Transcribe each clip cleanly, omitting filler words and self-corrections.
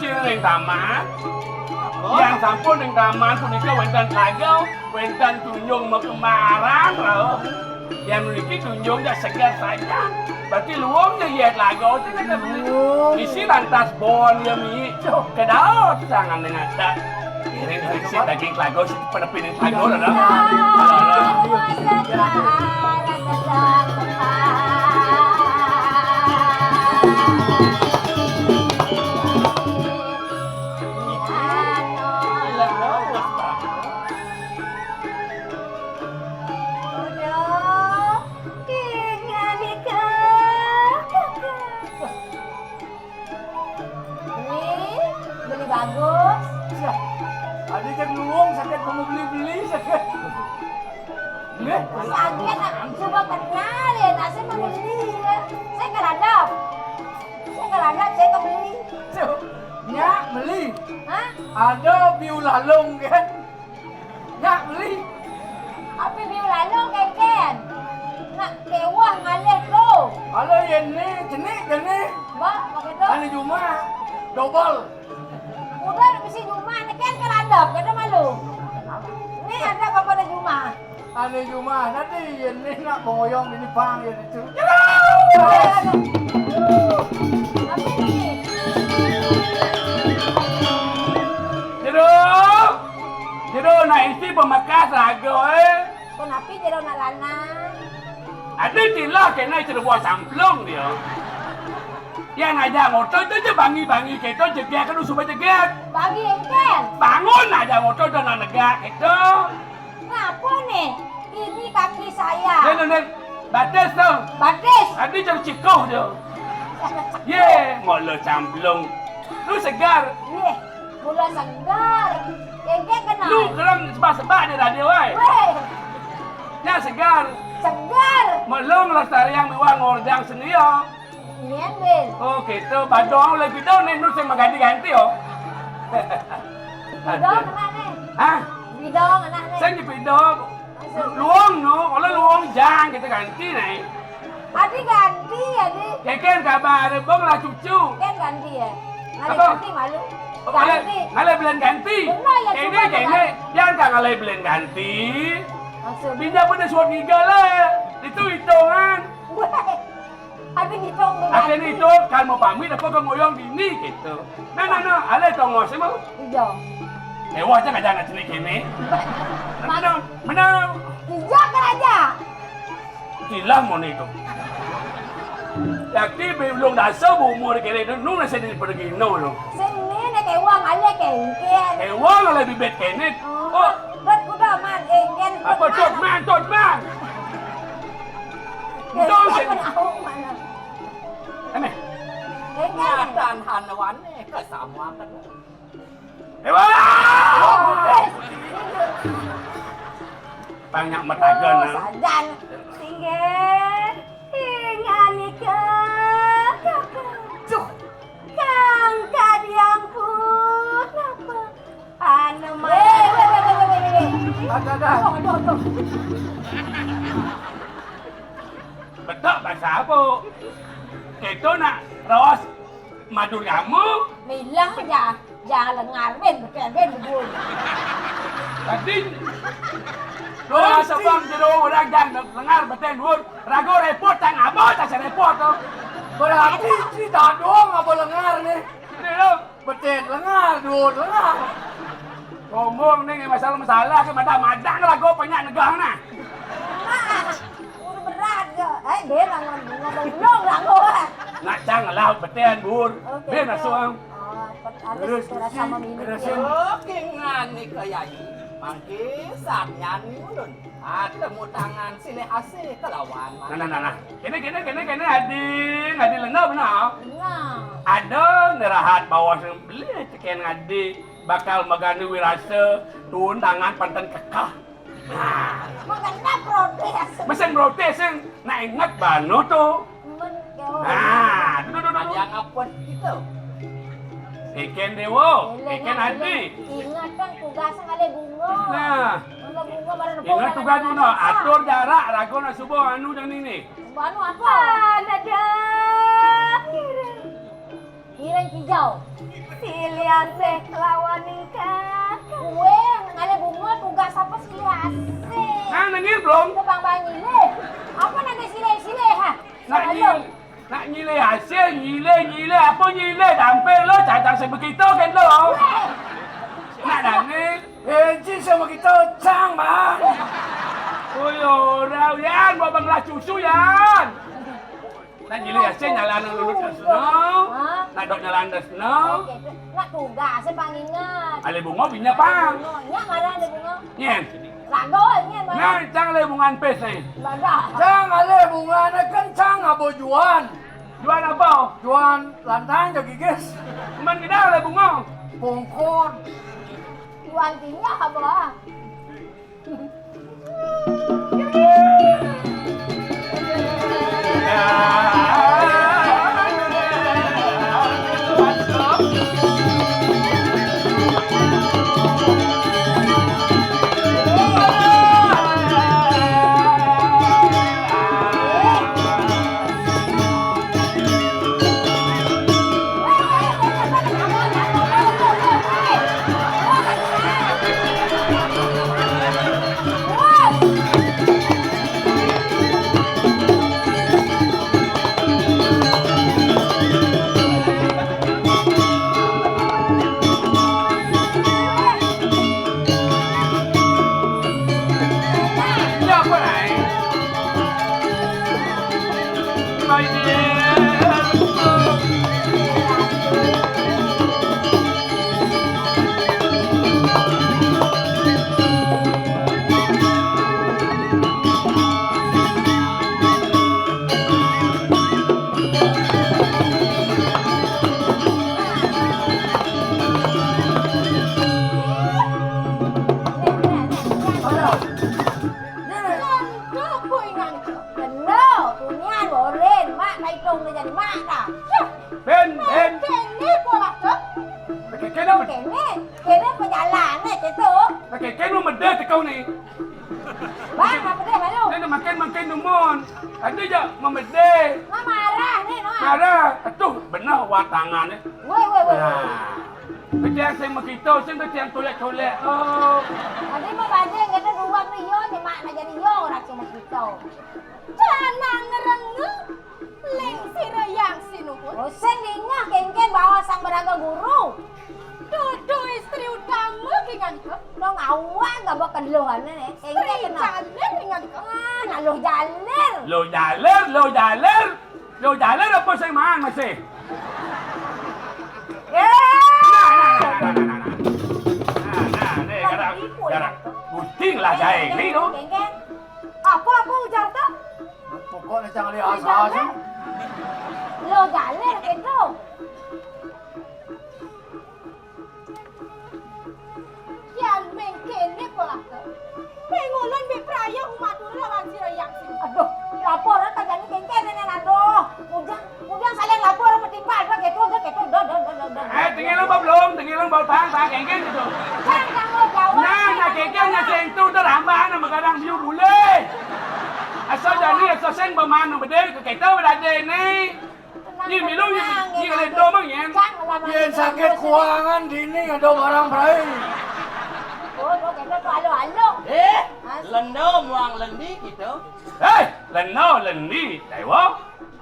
ning taman. Yang sampun ning taman punika wonten Tragel, wonten tunjung mekemarang lho. Yang memiliki tunjung dah segar saja. Berarti luangnya ya Tragel itu kan isi lantas bon ya mi. Kedau sangan dengan tak. Ini isi daging Tragel pada pilih Tragel dah. Bagus. Adik kan luang sakit kamu beli sakit. Sakit coba kenal ya, nak saya mau beli. Saya keradap. Saya kebeli. Nyak beli. Hah? Ada biu lalung kan. Nyak beli. Apa biu lalu keken? Nak kewah ngalih tu. Kalau ini jenik. Bah, pakai tu. Hari Jumat double. Udah mesti Jumat ni kan keradap, kena malu. Ni ada apa pada Jumat? Hari Jumat nanti ini nak boyong ini pang ya itu. Apa ni? Jeruk nak isi pemakas raga Kenapa dia nak lana? Ada tilah kena itu buat samplong dia. Yang aja motor tu je bangi kita jegat kan supaya jegat. Bagi engkel. Bangun aja motor tu nak negak itu. Kenapa ni? Ini kaki saya. Nen batas tu. Batis. Ada jadi cikoh dia. Ye, mula samplong. Lu segar. Ye, mula segar. Engkel kenal. Lu kerang sebab dia radio ai. Weh, Nya segar. segar. Melong lestari yang miwang ngordang seni yo. Nian bil. Oh gitu, badong lebih dong nih nu saya ganti-ganti yo. Bidong anak ni. Hah? Bidong anak ni. Saya di bidong. Luang no, kalau luang jang kita ganti nih. Adi ganti adi. Keken kabar bong lah cucu. Kan ganti ya. Ngalih Apa? ganti malu. Oh, Ganti. Ngalai belen ganti. Benar ya, cuma Kene, yang tak ngalai belen ganti. Maksud. Pinjam pada suat giga lah. Itu hitungan. Weh. Habis hitung tu Akhirnya ganti. itu kan mau pamit apa kau ngoyong dini gitu. Nah, alai tongos semua. Hijau. Wah jangan jangan sini kini. Mana? Hijau kan aja. Gila mon itu. Yakti belum dasar umur kira itu nu nasi di pergi no lo. Sini ni kewang alih kengken. Wah lebih bet kenet. Oh, Bet kuda man kengken. apa tot man. Kengken pun ahok mana. Ame. Kengken. Dan hanawan ni kesama kan. Wah! Banyak matagan. Sajan. Tinggal. Ingat nikah. Kang kadiang pun apa? Anu mah. Ada. Aduh. Betul bahasa apa? Kita nak ros madu kamu. Bilang aja. Jangan lengar ben betul. Tadi Doa sebang jero orang jangan lengar beten hur. Rago repot tang apa tak repot tu. Berarti tidak doang apa lengar nih. Ni lo. Betet lengar, dud lengar. Ngomong ni masalah ke madang rago banyak negang nah. Udah berat ke? Dia ngomong rago. Nak jangan laut beten bur. Dia nak suang. Terus rasa memiliki. Oke ngani kayai. Mangki samyan ni ulun. Temu tangan sini asih kelawan. Nah. Kene adi lengar benar. Nah. Ada nerahat bawah beli teken adi bakal megani wirasa tun tangan pantan kekah. Maganda protes. Mesin protes yang nak ingat bano tu. Duduk. Yang apa itu? Ikan dewa, ikan adi. Ingat kan tugas kali bunga. Nah, Bunga baru ingat tugas tu no, atur jarak rago nak subuh anu jangan ini. Banu apa? Ada. Kira hijau. Siliase lawan ningkat. Kue ngale bunga tugas apa siliase? Nah, nangir belum? Itu bang nyile. Apa nanti sile ha? Nak nyile hasil, nyile, apa nyile? Dampil lo, cacang sebegitu kan lo. Nak nangis? Encik sama kita cang bang. Ôi ôi, rau yan, mau bang lah susu yan. Nak nyile hasil nyalan lulus ke snow. Nak dok nyalan ke snow. Nak tugas bang ingat. Ale bunga binya pang. Nyak mana ada bunga? Nyen. Lago nyen mana? Nah, cang le bungan pes ni. Baga. Cang ale bunga na kan cang abo juan. Jual apa? Juan lantang jadi guys. Man kita le bunga. Pongkor. Jual tinya apa? Makin numon. Ada je memede. Marah nih, no. Marah. Atuh, benar watangan ni. Woi. Kejang saya makito, saya kejang tolek-tolek. Oh. Tadi mau bajeng kita ruang nih yo, ni mak nak jadi yo orang cuma kita. Jangan ngerenggu. Leng sirayang sinuhun. Bosen dinya kengken bawa sang beraga guru. Dudu istri utama dengan ke? Dong awak gak bakal luhan ni. Istri jalan dengan ke? Nak lu jalan. Lo jalan apa saya mahal masih? Nah, pusing lah saya ni tu. Apa ujar tu? Pokoknya jangan lihat asal. Lo jalan gitu. Yan mengkene kolak. Pengulun bepraya umat lawan sirayang sini. Aduh, laporan kagak kengken nenek aduh. Ujang saling lapor petimbal gitu. Tinggal belum bau tang kengken gitu. Jangan lo jawab. Nah, kengkennya sentu terambah nama kadang biu boleh. Asal jadi asal seng bermana berde ke kita berada ni. Ni minum ni kalau domang yen. Yen sakit keuangan dini ada barang berai. Oh, kita tu alo. Lendo muang lendi gitu. Lendi, dewa.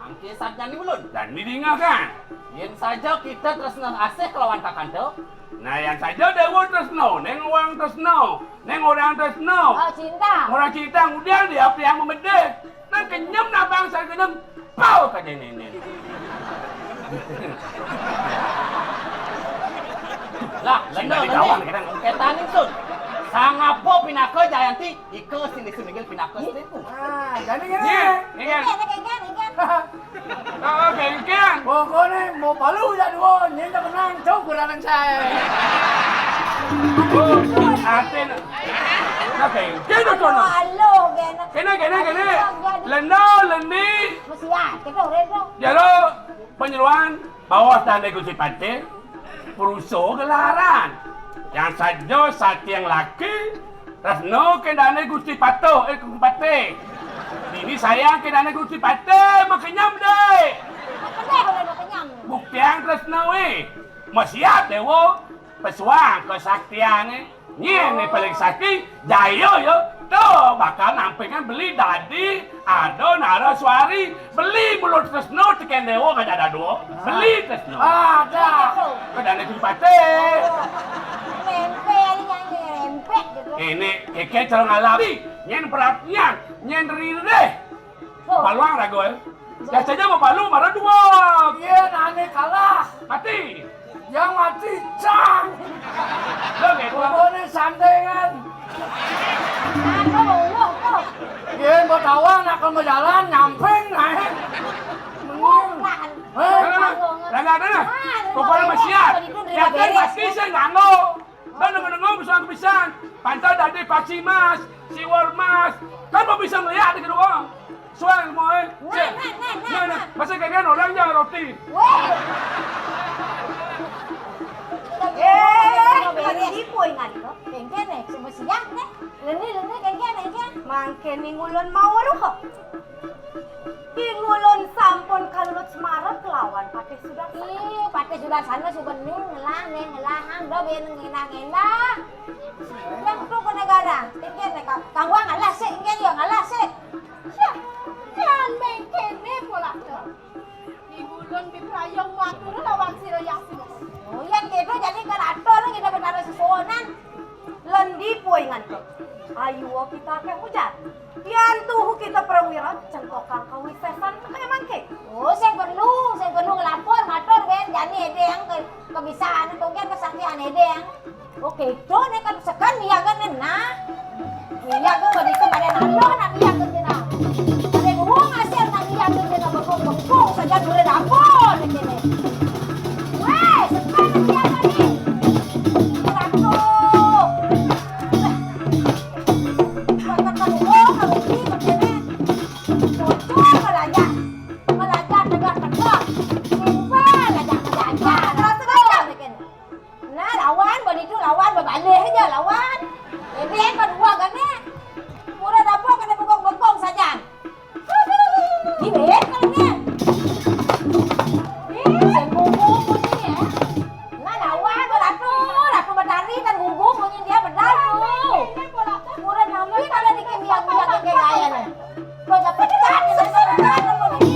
Angki saja ni belum. Dan ni dengar kan? Yen saja kita terus nang asih kelawan kakak tu. Nah, yang saja dewa terus no, neng orang terus no. Oh, cinta. Orang cinta kemudian dia apa yang memedek. Nak kenyam nak bangsa kenyam. Pau kat nenek. Lah, lendo lendi. Kita ni tu. Sangapo pinako Jayanti, iko sini sunigil pinako situ. Jadi Ni kan. kengken. Oh, kengken. Pokoknya mau palu ya dua, ni tak menang jauh kurang saya. Oh, aten. Nak kengken tu kono. Alo, Kena. Lendi. Mesti ya, kita redo. Jalo penyeluan bawah tanda kunci pantai. Perusaha gelaran. Yang saja satu yang laki. Rasno kendane Gusti Pato, Pate. Ini sayang kendane Gusti Pate, makenyam deh. Kenapa boleh kenyam? Bukti yang Rasno Siap dewo pesuang kesaktiannya ini paling sakti jayo yo tuh bakal nampingan beli dadi ado naraswari beli mulut tresno tekan dewo gak ada dua beli tresno ada kedane kupate Rempe ini nyanyi rempe gitu. ini keke cara ngalabi nyen perhatian nyen rire paluang rago ya saja mau palu marah dua Iya, aneh kalah. mati Yang mati cang. lo gitu Pokoknya sandengan. Apa mau kok? Iya, buat awang nak ke jalan nyamping naik. Bukan. Nah. Pokoknya masih siap. Ya kan pasti saya ngano. Dan dengar-dengar bisa kebisan. Pantai dari Paci Mas, Siwar Mas. Kan mau bisa melihat di kedua. Soal mau nah. Masa kayak orangnya roti. Dipoy nga dito. Kengken eh, sumasiyak eh. Leni kengken. Mangke ningulon mawaro ko. Ingulon sampon kalut semarak lawan pate sudah. Ih, pate sudah sana subening ngelahang do ben ngena. Yang tu ko negara. Kengken eh kangwa ngalah sik, kengken yo ngalah sik. Syah. Yan mengkene pola to. Ingulon biprayong waktu lawan sira yang sino. Oh, yan gitu jadi karator kita benar sesuonan. Lendi poingan ko. Ayo kita ke hujan. Yan tuh kita perwira cengkokang kawisesan kaya mangke. Oh, saya perlu ngelapor motor ben jani edeng kebisaan itu kan kesaktian edeng. Oke, itu nek kan sekan miyagan nah. Miyagan bari ke badan alo nak miyagan dina. Ada gua ngasih nak miyagan dina bengkong saja dure dapur nek kene. Weh, sekan miyagan ni. Ratu. Lawan berbalik aja lawan. Dia kan dua kan ni. Murah dapur kena bengkong saja. Ni bet kan ni. Sembung ni ya. Nah lawan beratu berdari dan gugup bunyi dia berdatu. Murah nampi kalau dikembiak kayak gaya ni. Kau dah pecat ni pecat ni.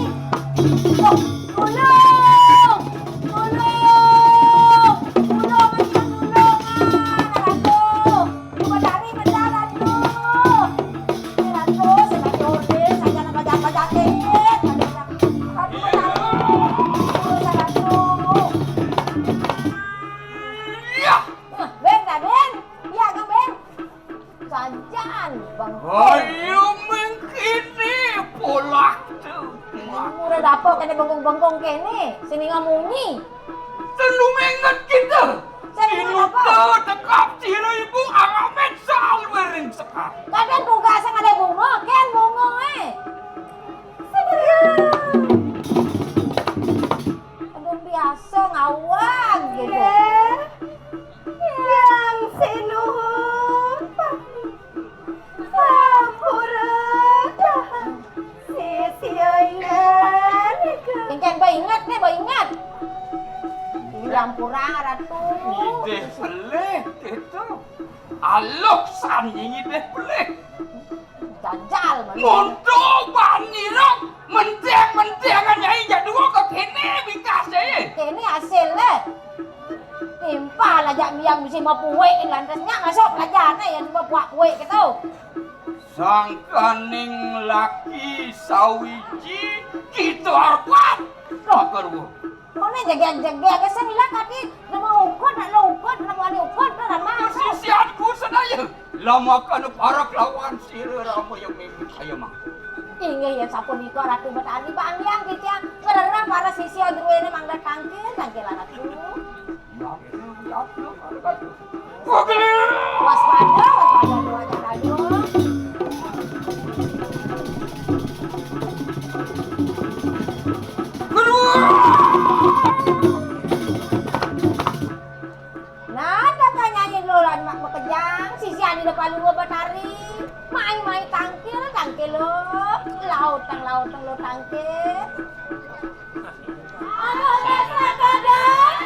Ayo mengkini pola tu. Murah dapur kena bengkong kene. Sini ngamunyi. Telu mengat kita. Ilu tu tekap ciro ibu angamet sal bering sekap. Kadang tugas yang ada bunga, kan bunga Aduh biasa ngawang gitu. Yang sinuhun sampurata sisiaingan. Kengken ingat. Yang kurang ratu. Deh pelih itu. Alok sani deh pelih. Jajal mana. Montok bani rok. Menteng nyai jadua ke kene bikase. Kene hasilnya. Timpa lah jak yang mesti mau puwe lantasnya masuk pelajaran yang mau buat kue gitu. Sang kaning laki sawiji kita arpat. Dah keru. Kau ni jaga ke sini lah kaki. Nama ukut nama ada ukut dan masuk. Sisiatku sedaya. Lama kan para lawan sira ramo yang mimpi saya mah. Ingat ya sapun iko ratu betani bang yang kita kerana para sisi orang ini mangga tangkil lah ratu. Waspada dua aja. Nah, katanya lo lan mak bekejang, sisi ani depan lu betari. Main tangkil lo. Laut lo tangkil. Ada kadang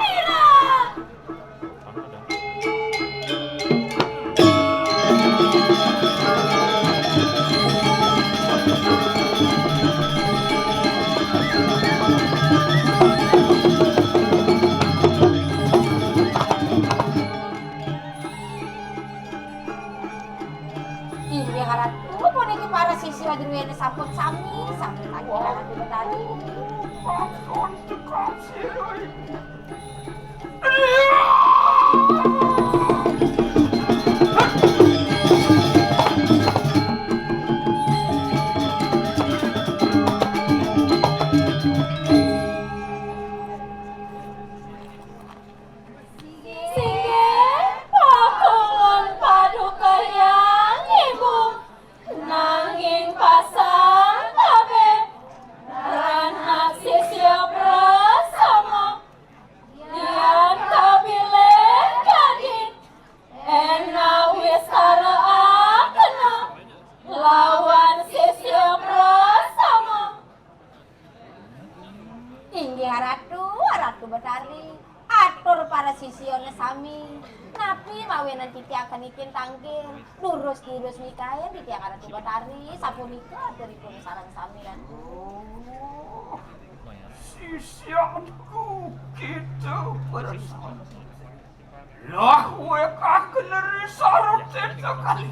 saput sami sampai panggilan Ratu Betari. Pakon cekap siroi. Nanging pasang tabe anak sisya bersama dian kabile jadi enak wisara kena lawan sisya bersama inggih Ratu Betari atur para sisione sami napi mawenan titi akan ikin tanggil lurus mikayan titi akan Ratu Betari sapunika deripun sarang sami Ratu. Sisianku gitu bersama. Lah weka keneri sarut itu kali.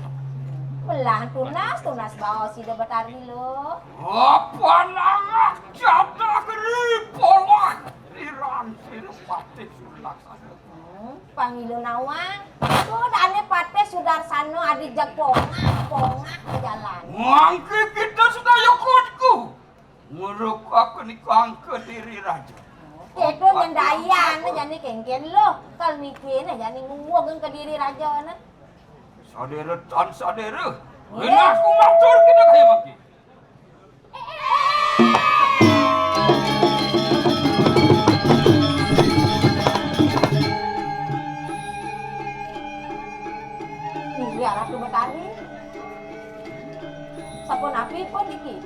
Belah tunas bawa si Betari lo. Apa nama jatah keripolak diranti pati sulaksana. Pangilu nawang sudane pate Sudarsano adi jag pongah ke jalan. Mangke kita sudah yakutku. Nguruk aku nikang ke diri raja. Itu nyendayan jani kengken lo. Kal mikin jani nguwag ke diri raja na. Sadera. Enak ku matur kita kaya maki. Iya Ratu Betari. Sapun api pun iki.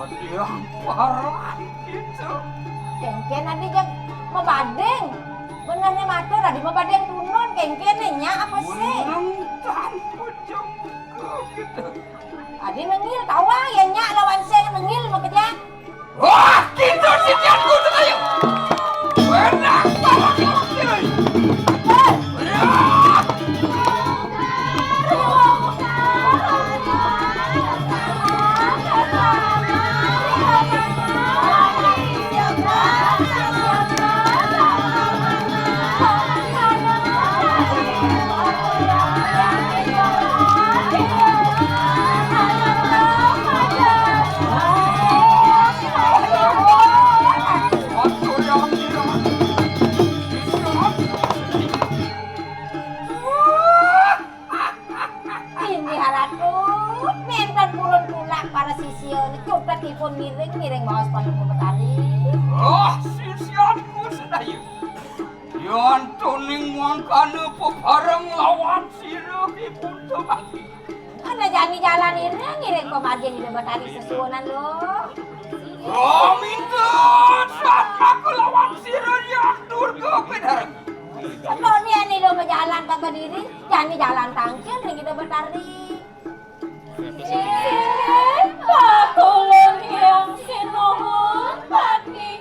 Dia parah gitu. Kengken adi jag mabadeng. Benarnya matur adi mabadeng tunon kengken nya apa sih? Menentang pojokku gitu. Adi nengil tawa ya nya lawan saya nengil makanya. Wah, gitu sih jangan tuh ayo. Benar, parah gitu. Miring bawas Ratu Betari. Oh, sisianku sedayu. Yan tuning mangkana pebareng lawan sirah ipun tebaki. Ana jani jalan ini ngiring pemargin Ratu Betari sesuonan lo. Oh, minta sama aku lawan sirah yang durga pedareng. Sebelum ni lo berjalan tak berdiri, jani jalan tangkil nih Ratu Betari. Pakulun yang sinuhun pati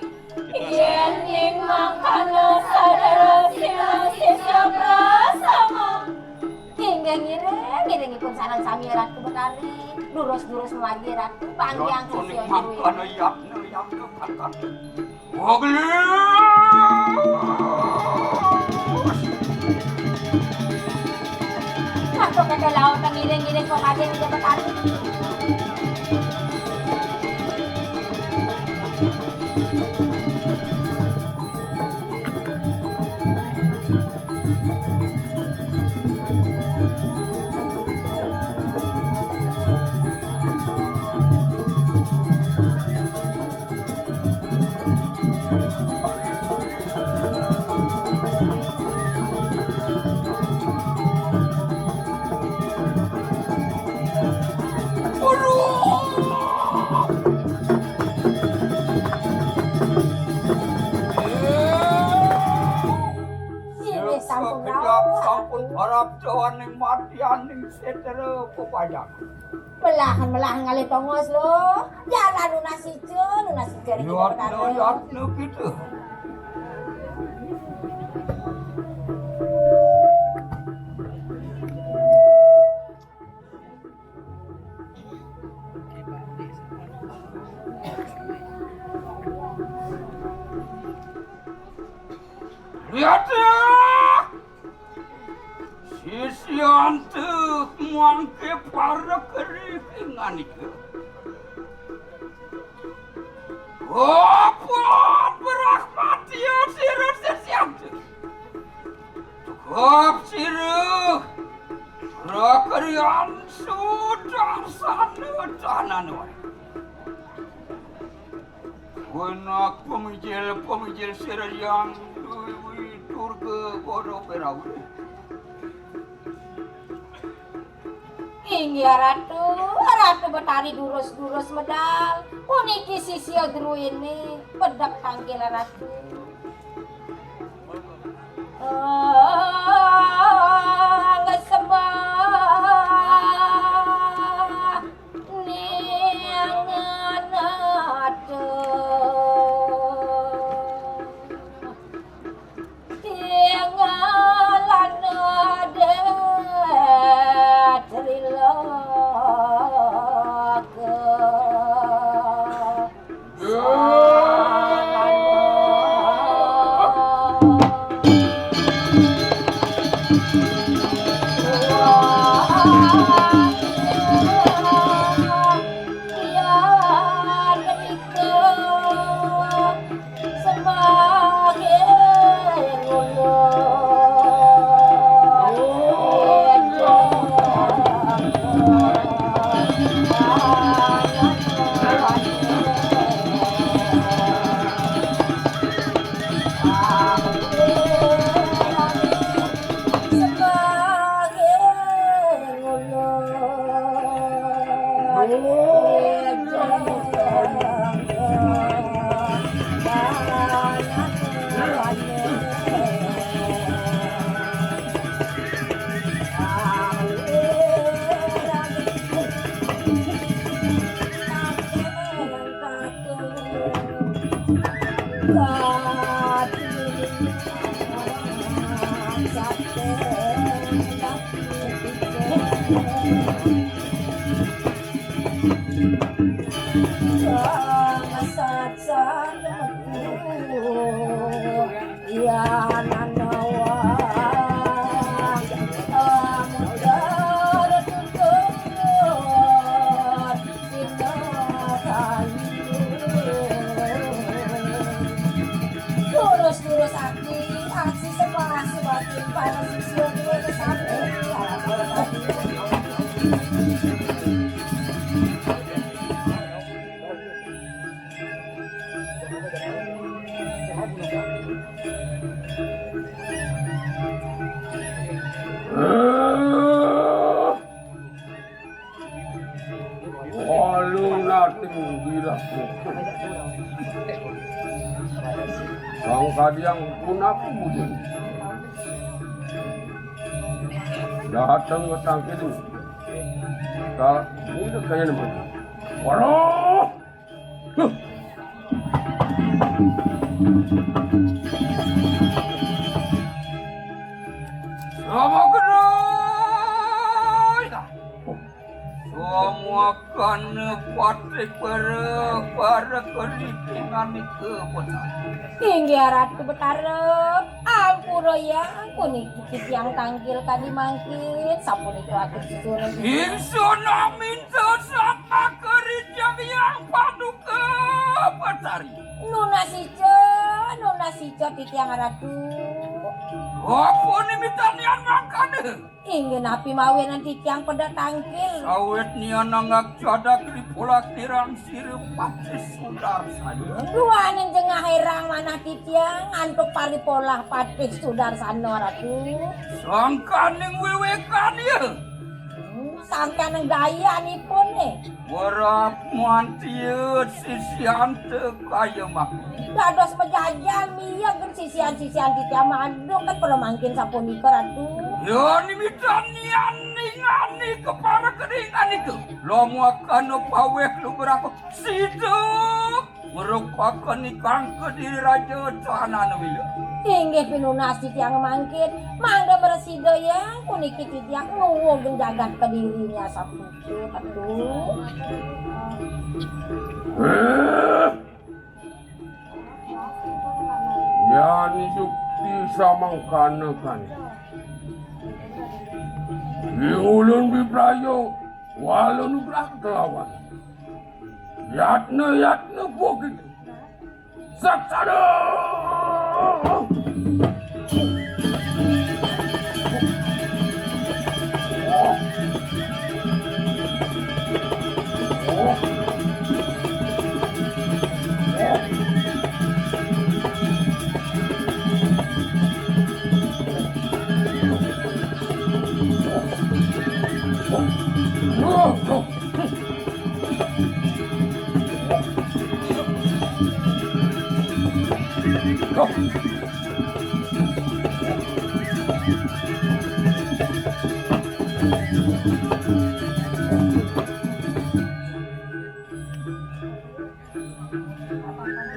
yen ning mangkana sadara sila bersama hingga ngiring pun sarang sami Ratu Betari durus melagi Ratu panjang sisio mangkana yak kekankan wogli masuk ke laut ngiring pemadai Ratu Betari. Sampun harap jawan ning matian ning setera pepayak. Belahan ngali tongos lo. Jalan lunasi ceri Yat gitu. Isian teu mangke para keringan ieu. Gopot berahmat ieu sireuh sesiam teu. Cukup sireuh. Rakerian sudah saneutanan wae. Benak pemijil sireuh yang tur ke bodoh perahu. Inggih ratu betari durus medal. Puniki sisia dulu ini bedak panggil ratu. Ngesembah niangan aduh tinggalan adet rilaka Sang kadiang punah kemudian datang ke tangki itu. Tak ini kaya nama. Waduh. Sama kedai. Semua kena patrik para kerikingan ke benar. Inggih ratu betara. Ampura ya, puniki yang tangkil kadi mangkit sapuniki atur susun. Ingsun minta saka kerijang yang paduka Batari. Nuna sica titiang ratu. Apa ni mitanian makane? Inggih napi mawe nanti tiang pada tangkil. Awet nian nanggak cadak ripolak tirang sirup patris sudar saja. Duanin jengah herang mana titiang antuk paripolah patris sudar sana ratu. Sangkaning wewekan ya. Sangka nang gaya ni pun Warap mantiut sisian kaya mak. Dados pejajal mia ger sisian titiang madu kan perlu mangkin sapunika ratu. Ya ni mitanian ningani kepala keringan itu. Lo makan paweh lu berapa siduk merupakan ikang kediri raja tahanan wilayah. Inggih pinunas titiang mangkin mangga beresido yang puniki titiang nuwung jagat kedirinya saputu aduh. Ya ni yukti samangkana kan. Ulun biprayo walun ubrak kelawan. Yatne bukit. Saksana.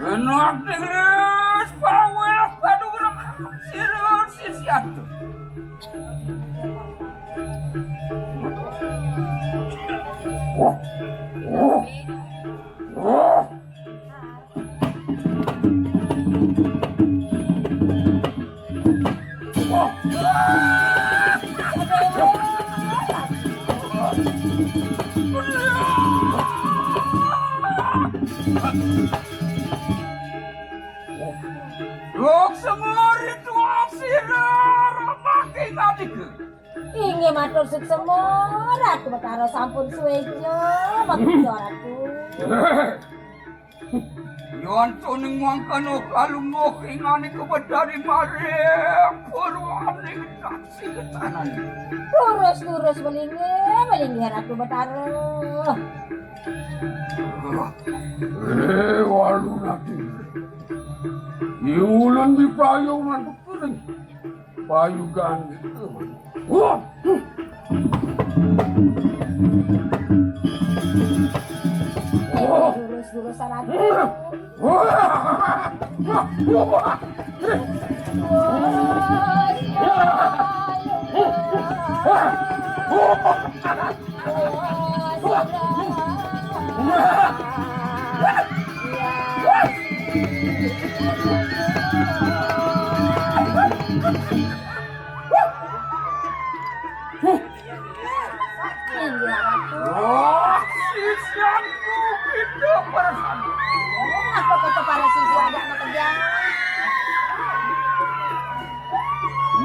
Enak terus, bawah, padu gerak, sirut, sisiat. Dok semur itu sirut, makin adik. Inge matur suksemor Ratu Betara sampun suwejo begitu Ratu. Yon tuning mangkano kalungok ingani kebedari marem purwani taksi ketanan. Lurus belinge Ratu Betara. Walu nanti. Iulan di payu mantuk tuning. Payu gandhi. Wah. Lurus Ratu. Sisianku kita bersama. Apa kata para siswa ada kerja?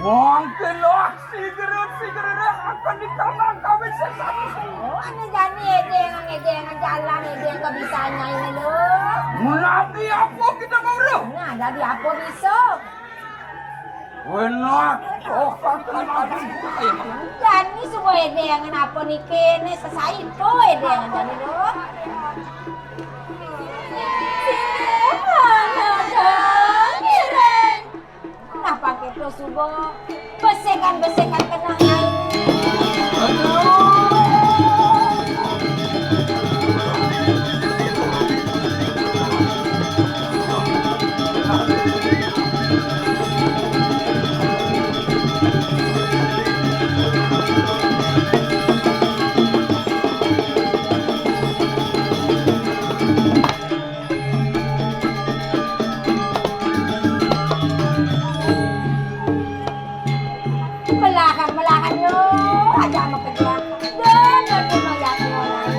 Mungkin aksi gerak akan ditambah kami sesat. Ane jani edengan jalan edeng bisanya ini lo. Nanti apa kita ngobrol? Nah, jadi apa bisa? Benar, oh kan Jani semua edengan apa nih kene sesai itu edengan jani lo. Nah pakai itu subuh besekan kena air. Melahan yo, aja mau kerja. Dan cuma ya mulai.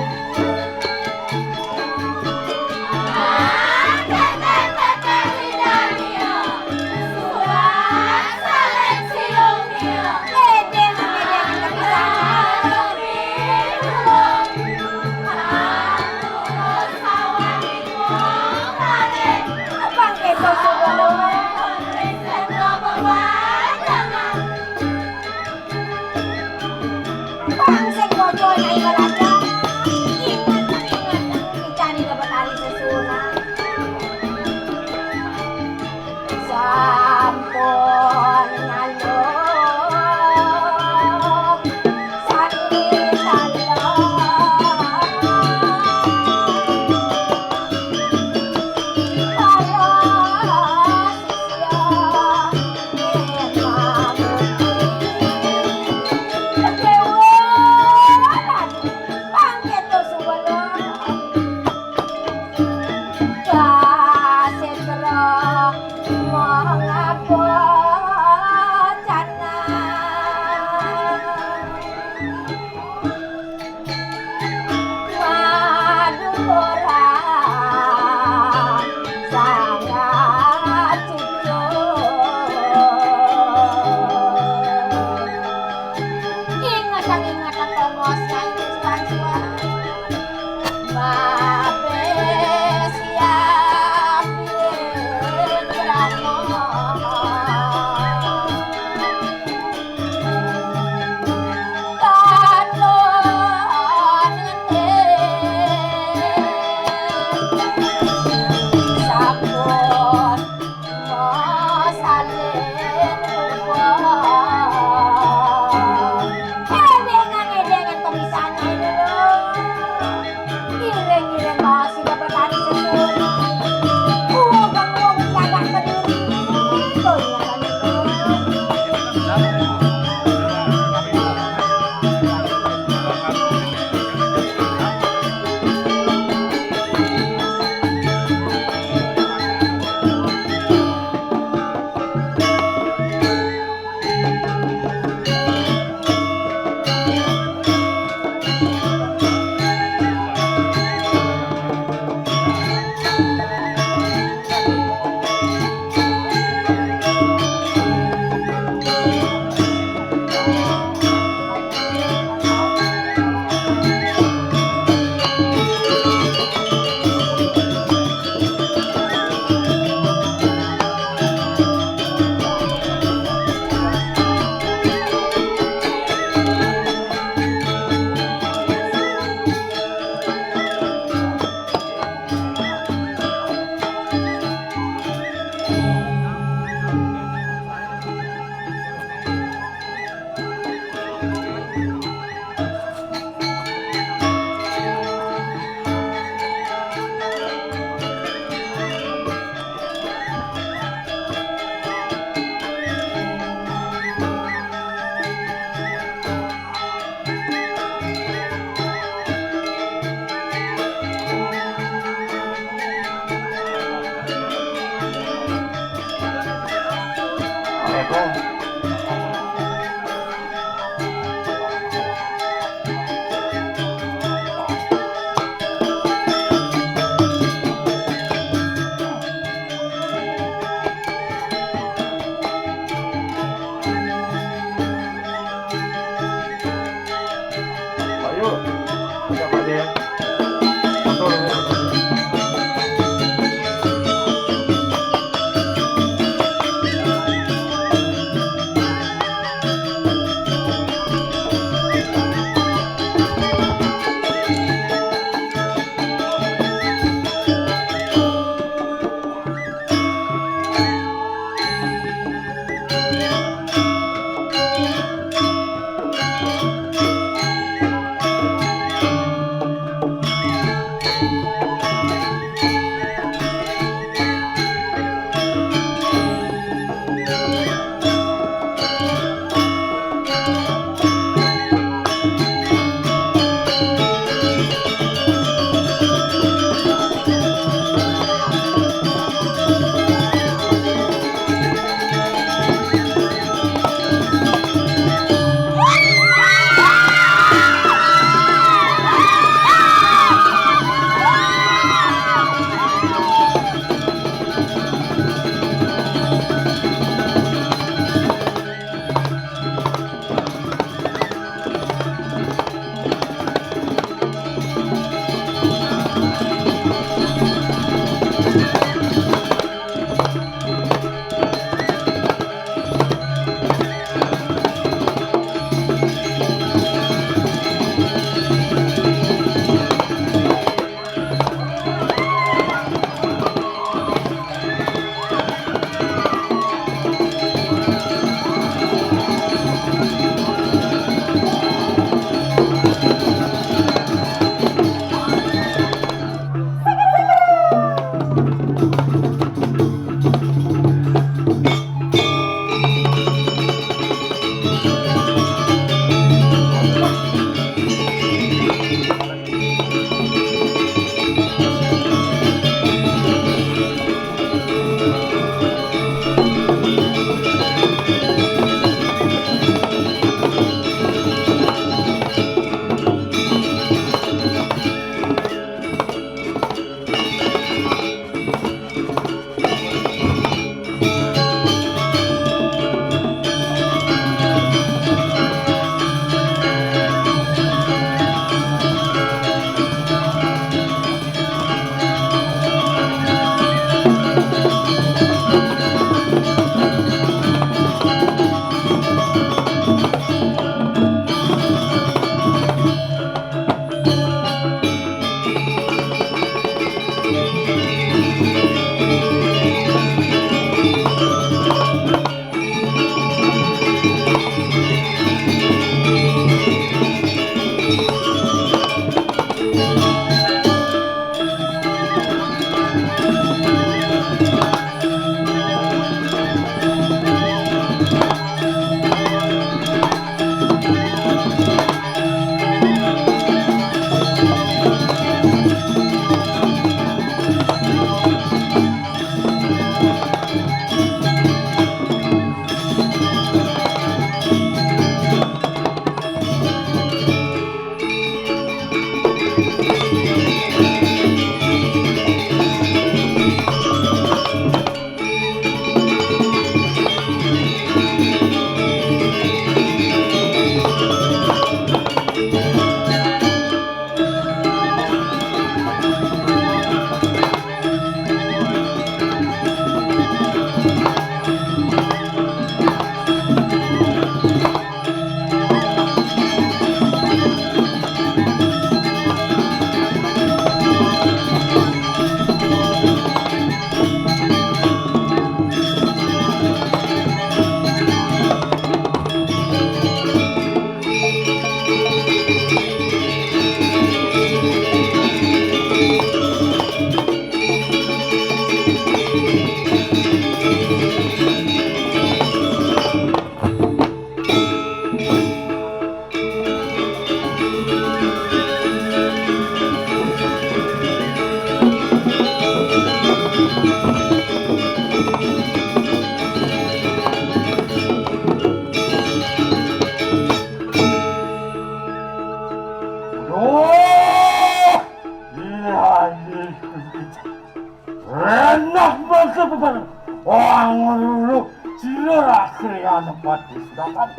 Pati Sudarsan.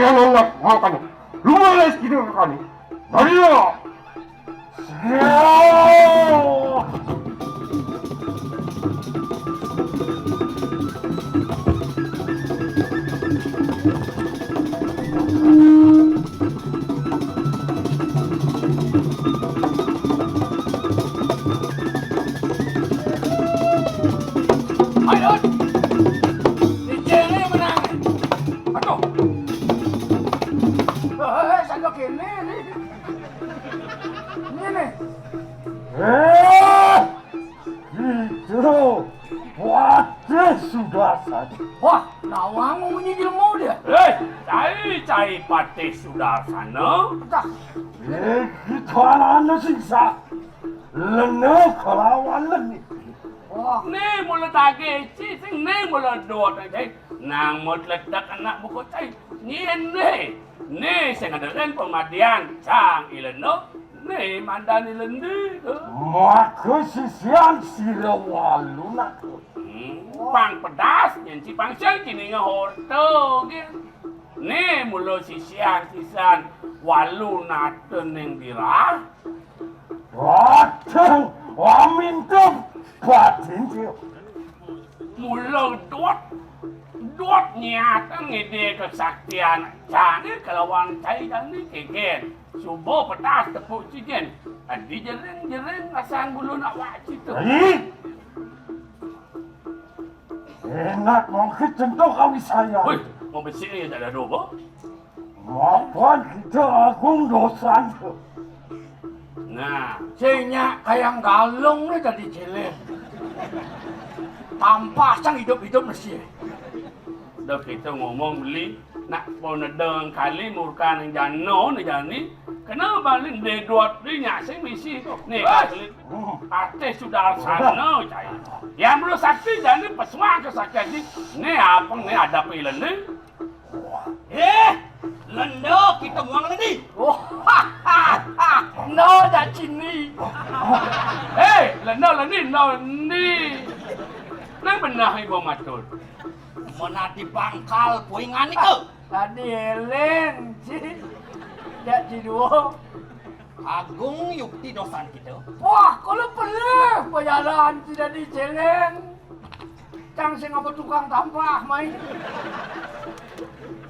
Yang enak makan. Lumayan gitu kan. Maria. Ayo. Dijene menang. Aduh. Saya kene nih. Ini. Gitu. Pati Sudarsan. Wah, nawang menyigil mau dia. Cai Pati Sudarsan. Entah. Gitu anak-anak siksa. Lenuk kelawan lenuk. Wah, ni mula tage ci sing ni mula dot cai. Nang mot ledak anak buku cai. Ni sing ada ren pemadian cang ileno. Ni mandan ilendi. Maka sisian sirawalu nak. Pang pedas yang si pang siang kini ngehorto gitu. Ni mula sisian walu naten yang dirah. Datang, amin tuh, batin dia. Mula dot nyata ngide kesaktian canggih kelawan cai dan ni keken. Subuh pedas tepuk cijen. Adi jering asang bulu nak wajib tu. Enak mungkin tentu kami saya. Woi, mau bersih ni tak ada doa. Maafkan kita agung dosa tu. Nah, Cenya kayak galung ni jadi jelek. Tanpa sang hidup-hidup mesti. dah kita ngomong beli nak pun ada kali murkan yang jano ni jani. Kenapa balik dia dua ni nyak misi tu. Ni kali artis sudah sana cai. Yang belum sakti jani pesuang ke sakti ni apa ni ada pilan ni. Lendo kita muang lagi. No dah cini. Leno ni. Nang benar ibu matur. Mana di bangkal puingan ni ke? Tadi Helen, tak ciduo. Agung yukti dosan kita. Wah, kalau perlu perjalanan tidak diceleng. Cang sing apa tukang tampah main.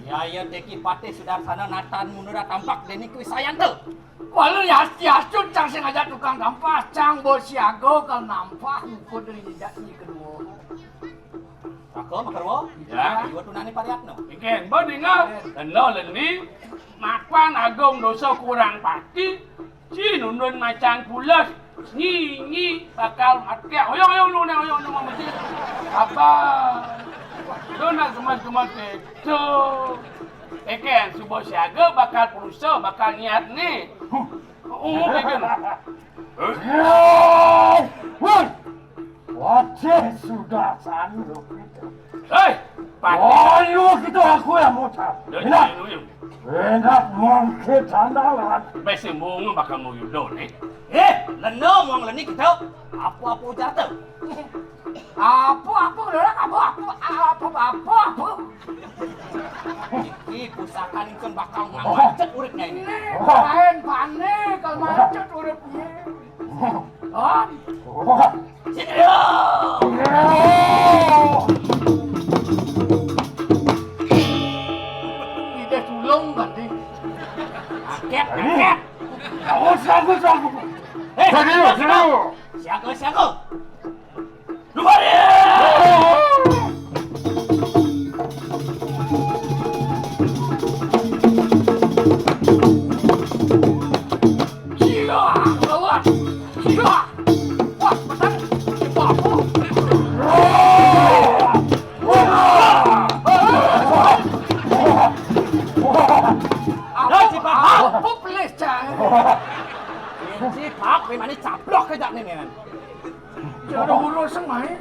Ya teki pate sudah sana natan munura tampak deni kuisayan tu. Kalau yasun cang sing aja tukang tampah, cang bos siago kalau nampak muka dari tidak ni kedua. Ako makarwo? Ya. Iwa tunani pariakno. Iken, bo dengar. Leno leni, makan agung dosa kurang pati. Si nundun macam pulas. Ni bakal mati. Oyong lu ni oyong mati. Apa? Tu nak semua tu. Iken, subuh siaga bakal perusaha, bakal niat ni. Iken. Woi, wajah sudah sanu. Pati. Ayo kita aku yang mau cakap. Enak mungkin sandalan. Besi bunga bakal mau yudo ni. Lendo muang leni kita. Apa jatuh? Apa apa. Iki pusaka ingsun bakal ngacet uripnya ini. Lain panik kalau macet uripnya. Oh. Ide sulung tadi. Kaget. Sagu. Siaga. Luar dia. Wah, petang. Apa? Apa pelecah? Si Pak memang caplok ke ni memang. Jangan urus semai.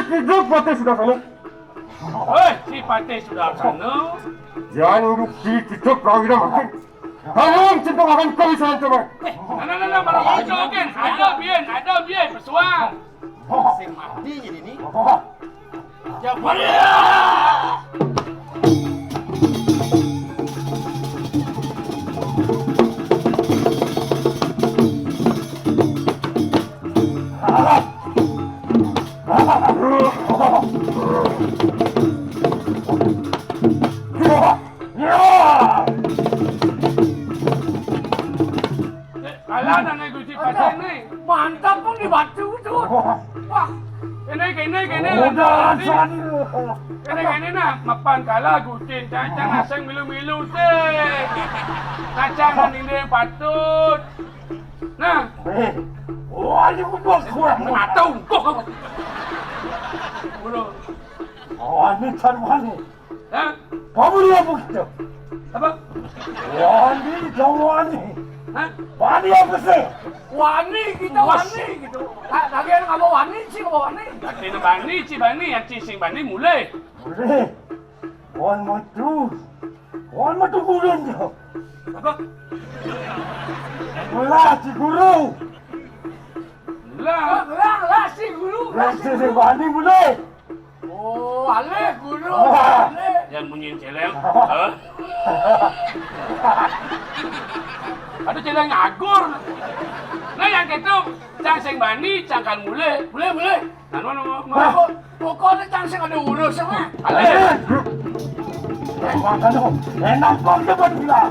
Kita pati sudah sana. Si Pati sudah sana. Jangan urut kita prawira makan. Ayo cinta makan kami sana tu. Nah, baru muncul kan. Ada biar pesuang. Si mati jadi ni. Kalah dan Gusti Patah ini. Mantap pun dibantu tuh. Wah, kene. Udah sani. Kene nak mapan kalah Gusti cacang asing milu-milu teh. Cacang ini patut. Nah, Wah, ini udah kurang. mata kok. Bro. Wah, ini carwani. Hah? Kamu lihat begitu. Apa? Wah, ini jawani. Hah? Wani apa sih? Wani kita wani gitu. Lagian kamu wani sih kamu wani. Kena bani, bani, yang sing bani mulai. Boleh. Wan matu gurun jo. Apa? Belah si guru. Lah. Lah si guru. Rasa si Wani boleh. Oh, ale guru. Wah. Ale. Yang bunyi celeng. Hah? Aduh celeng agur. Nah yang gitu, cang sing bani, cangkan mulai. Mulai. Nah, mau. Pokoknya cangsing ada urus sama. Ale. Makanya enak banget buat dia.